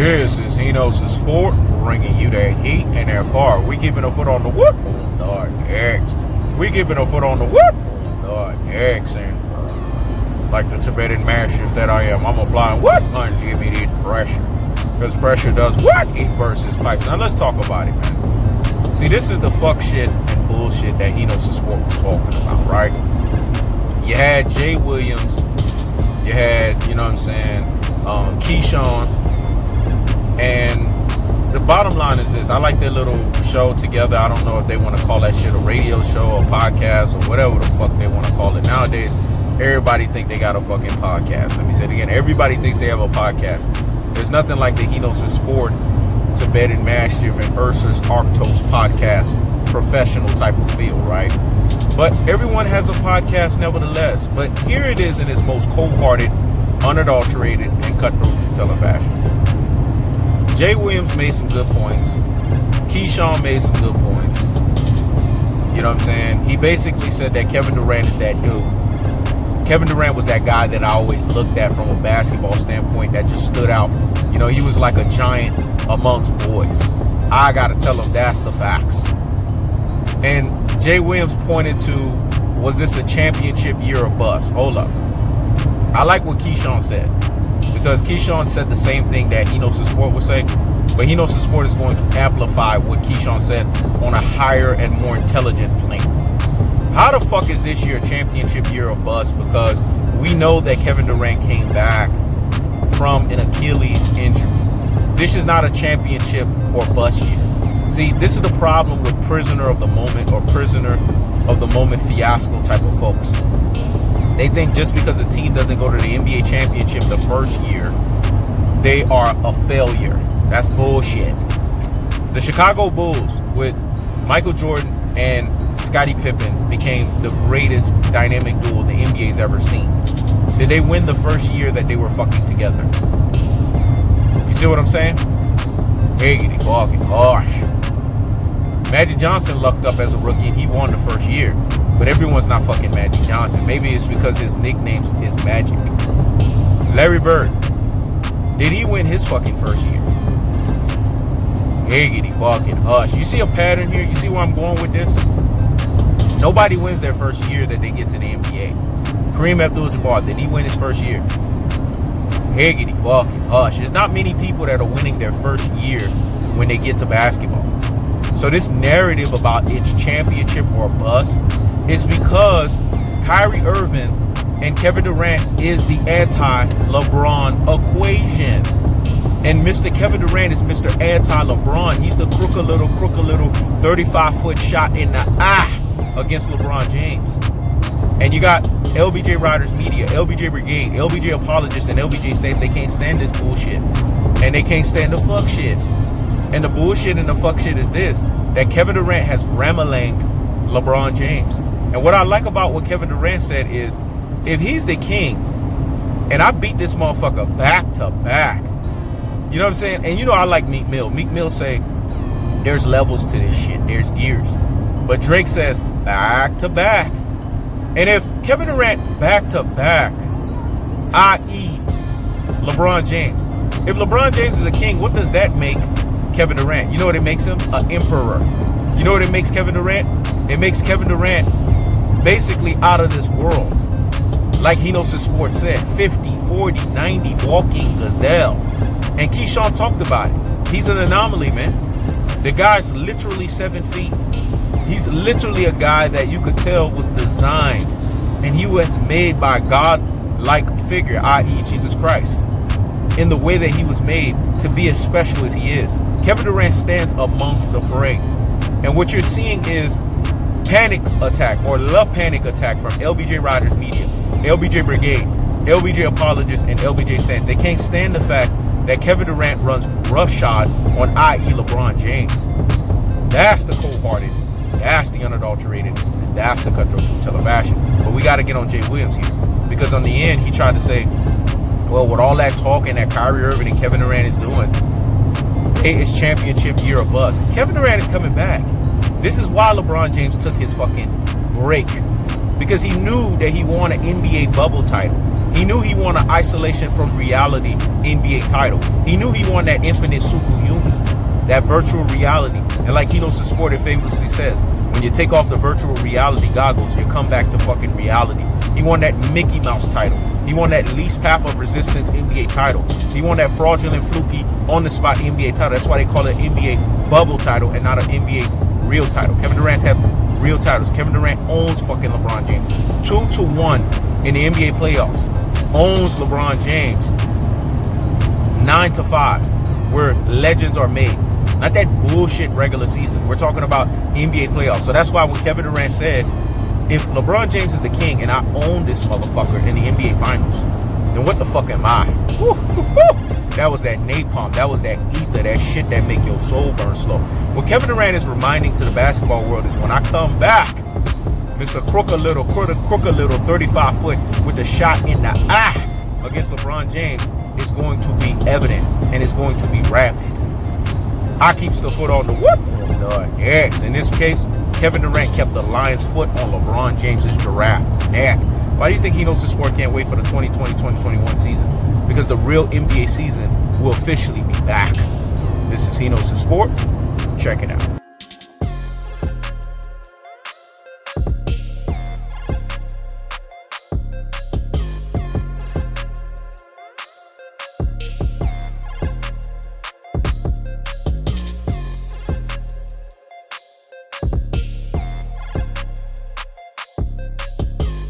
This is Hmmmmm Sport, bringing you that heat and that far. We keeping a foot on the what? On the X. We keeping a foot on the what? On the X. And like the Tibetan Mastiff that I am, I'm applying what? Unlimited pressure. Because pressure does what? It bursts his pipes. Now let's talk about it, man. See, this is the fuck shit and bullshit that Hmmmmm Sport was talking about, right? You had Jay Williams. You had, you know what I'm saying, Keyshawn. And the bottom line is this. I like their little show together. I don't know if they want to call that shit a radio show or podcast or whatever the fuck they want to call it. Nowadays, everybody think they got a fucking podcast. Let me say it again. Everybody thinks they have a podcast. There's nothing like the Hmmmmm Sport, Tibetan Mastiff, and Ursus Arctos podcast professional type of feel, right? But everyone has a podcast nevertheless. But here it is in its most cold-hearted, unadulterated, and cutthroat fashion. Jay Williams made some good points. Keyshawn made some good points. You know what I'm saying? He basically said that Kevin Durant is that dude. Kevin Durant was that guy that I always looked at from a basketball standpoint that just stood out. You know, he was like a giant amongst boys. I gotta tell him that's the facts. And Jay Williams pointed to, was this a championship year or bust? Hold up. I like what Keyshawn said. Because Keyshawn said the same thing that Hmmmmm Sport was saying, but Hmmmmm Sport is going to amplify what Keyshawn said on a higher and more intelligent plane. How the fuck is this year a championship year or bust? Because we know that Kevin Durant came back from an Achilles injury. This is not a championship or bust year. See, this is the problem with prisoner of the moment or prisoner of the moment fiasco type of folks. They think just because a team doesn't go to the NBA championship the first year, they are a failure. That's bullshit. The Chicago Bulls with Michael Jordan and Scottie Pippen became the greatest dynamic duo the NBA's ever seen. Did they win the first year that they were fucking together? You see what I'm saying? Hey, fucking gosh. Magic Johnson lucked up as a rookie and he won the first year. But everyone's not fucking Magic Johnson. Maybe it's because his nickname is Magic. Larry Bird. Did he win his fucking first year? Higgity fucking hush. You see a pattern here? You see where I'm going with this? Nobody wins their first year that they get to the NBA. Kareem Abdul-Jabbar, did he win his first year? Higgity fucking hush. There's not many people that are winning their first year when they get to basketball. So this narrative about it's championship or bust is because Kyrie Irving and Kevin Durant is the anti-LeBron equation. And Mr. Kevin Durant is Mr. Anti-LeBron. He's the crooked little 35-foot shot in the eye against LeBron James. And you got LBJ Riders Media, LBJ Brigade, LBJ Apologists, and LBJ States. They can't stand this bullshit. And they can't stand the fuck shit. And the bullshit and the fuck shit is this, that Kevin Durant has ramalanged LeBron James. And what I like about what Kevin Durant said is, if he's the king, and I beat this motherfucker back to back, you know what I'm saying? And you know I like Meek Mill. Meek Mill say, there's levels to this shit. There's gears. But Drake says, back to back. And if Kevin Durant back to back, i.e. LeBron James, if LeBron James is a king, what does that make Kevin Durant? You know what it makes him? An emperor. You know what it makes Kevin Durant? It makes Kevin Durant basically out of this world. Like Hmmmmm Sport said, 50, 40, 90, walking gazelle. And Keyshawn talked about it. He's an anomaly, man. The guy's literally 7 feet. He's literally a guy that you could tell was designed and he was made by a God-like figure, i.e. Jesus Christ, in the way that he was made to be as special as he is. Kevin Durant stands amongst the fray. And what you're seeing is panic attack or love panic attack from LBJ Riders Media, LBJ Brigade, LBJ Apologists, and LBJ Stance. They can't stand the fact that Kevin Durant runs roughshod on i.e. LeBron James. That's the cold-hearted, that's the unadulterated, and that's the cutthroat fashion. But we got to get on Jay Williams here, because on the end he tried to say, well, with all that talking that Kyrie Irving and Kevin Durant is doing, it's championship year or bust. Kevin Durant is coming back. This is why LeBron James took his fucking break, because he knew that he won an NBA bubble title. He knew he won an isolation from reality NBA title. He knew he won that infinite superhuman, that virtual reality. And like Hino's Sport famously says, when you take off the virtual reality goggles, you come back to fucking reality. He won that Mickey Mouse title. He won that least path of resistance NBA title. He won that fraudulent, fluky, on-the-spot NBA title. That's why they call it NBA bubble title and not an NBA real title. Kevin Durant's have real titles. Kevin Durant owns fucking LeBron James. 2-1 in the NBA playoffs. Owns LeBron James. 9-5, where legends are made. Not that bullshit regular season. We're talking about NBA playoffs. So that's why when Kevin Durant said, if LeBron James is the king and I own this motherfucker in the NBA Finals, then what the fuck am I? That was that napalm. That was that ether. That shit that make your soul burn slow. What Kevin Durant is reminding to the basketball world is when I come back, Mr. Crooked Little 35 foot with the shot in the eye against LeBron James is going to be evident and it's going to be rapid. I keeps the foot on the whoop on the X. In this case, Kevin Durant kept the lion's foot on LeBron James's giraffe neck. Why do you think Hino's Sport can't wait for the 2020-2021 season? Because the real NBA season will officially be back. This is Hino's Sport. Check it out.